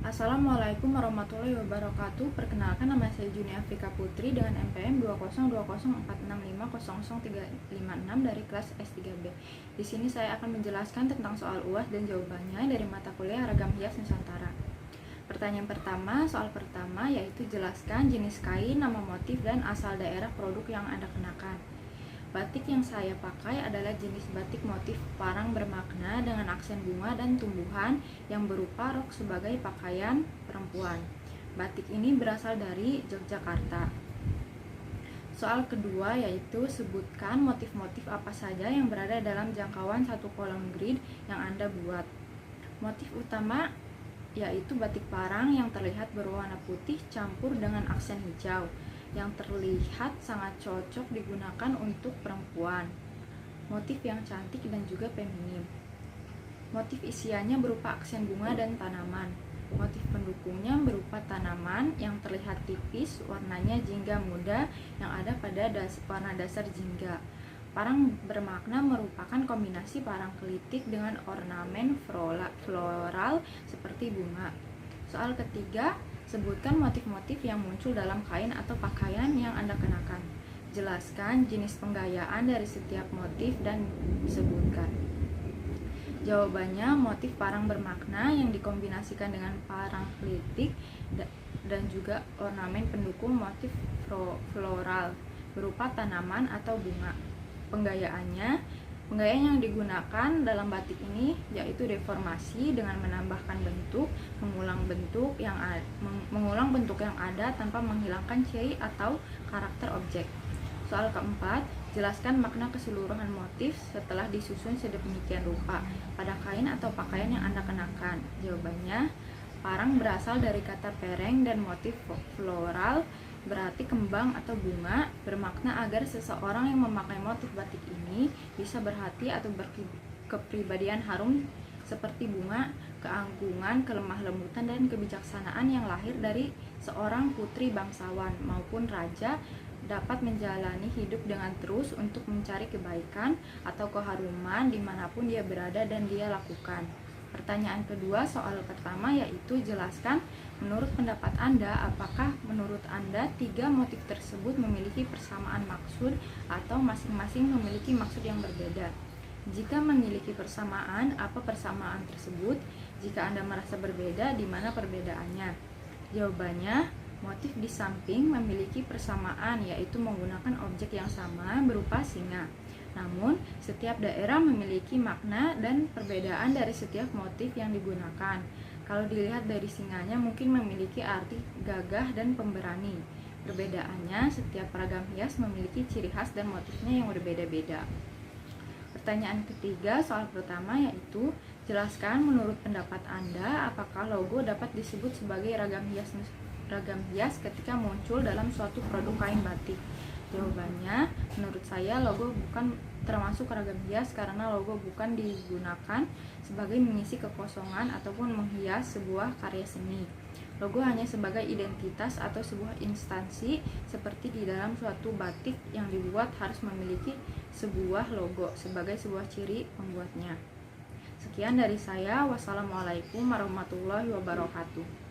Assalamualaikum warahmatullahi wabarakatuh. Perkenalkan, nama saya Juni Afrika Putri dengan NPM 2020465000356 dari kelas S3B. Di sini saya akan menjelaskan tentang soal UAS dan jawabannya dari mata kuliah Ragam Hias Nusantara. Pertanyaan pertama, soal pertama yaitu jelaskan jenis kain, nama motif, dan asal daerah produk yang Anda kenakan. Batik yang saya pakai adalah jenis batik motif parang bermakna dengan aksen bunga dan tumbuhan yang berupa rok sebagai pakaian perempuan. Batik ini berasal dari Yogyakarta. Soal kedua yaitu sebutkan motif-motif apa saja yang berada dalam jangkauan satu kolom grid yang Anda buat. Motif utama yaitu batik parang yang terlihat berwarna putih campur dengan aksen hijau, yang terlihat sangat cocok digunakan untuk perempuan. Motif yang cantik dan juga feminim. Motif isiannya berupa aksen bunga dan tanaman. Motif pendukungnya berupa tanaman yang terlihat tipis, warnanya jingga muda yang ada pada warna dasar jingga. Parang bermakna merupakan kombinasi parang kelitik dengan ornamen floral seperti bunga. Soal ketiga, sebutkan motif-motif yang muncul dalam kain atau pakaian yang Anda kenakan. Jelaskan jenis penggayaan dari setiap motif dan sebutkan. Jawabannya, motif parang bermakna yang dikombinasikan dengan parang kelitik dan juga ornamen pendukung motif floral berupa tanaman atau bunga. Penggayaan yang digunakan dalam batik ini yaitu deformasi dengan menambahkan bentuk, mengulang bentuk yang ada tanpa menghilangkan ciri atau karakter objek. Soal keempat, jelaskan makna keseluruhan motif setelah disusun sedemikian rupa pada kain atau pakaian yang Anda kenakan. Jawabannya, parang berasal dari kata pereng dan motif floral berarti kembang atau bunga, bermakna agar seseorang yang memakai motif batik ini bisa berhati atau berkepribadian harum seperti bunga, keagungan, kelemah lembutan, dan kebijaksanaan yang lahir dari seorang putri bangsawan maupun raja dapat menjalani hidup dengan terus untuk mencari kebaikan atau keharuman dimanapun dia berada dan dia lakukan. Pertanyaan kedua, soal pertama yaitu jelaskan menurut pendapat Anda, apakah menurut Anda tiga motif tersebut memiliki persamaan maksud atau masing-masing memiliki maksud yang berbeda? Jika memiliki persamaan, apa persamaan tersebut? Jika Anda merasa berbeda, di mana perbedaannya? Jawabannya, motif di samping memiliki persamaan yaitu menggunakan objek yang sama berupa singa. Namun, setiap daerah memiliki makna dan perbedaan dari setiap motif yang digunakan. Kalau dilihat dari singanya mungkin memiliki arti gagah dan pemberani. Perbedaannya, setiap ragam hias memiliki ciri khas dan motifnya yang berbeda-beda. Pertanyaan ketiga, soal pertama yaitu jelaskan menurut pendapat Anda, apakah logo dapat disebut sebagai ragam hias ketika muncul dalam suatu produk kain batik? Jawabannya, menurut saya logo bukan termasuk ragam hias karena logo bukan digunakan sebagai mengisi kekosongan ataupun menghias sebuah karya seni. Logo hanya sebagai identitas atau sebuah instansi, seperti di dalam suatu batik yang dibuat harus memiliki sebuah logo sebagai sebuah ciri pembuatnya. Sekian dari saya. Wassalamualaikum warahmatullahi wabarakatuh.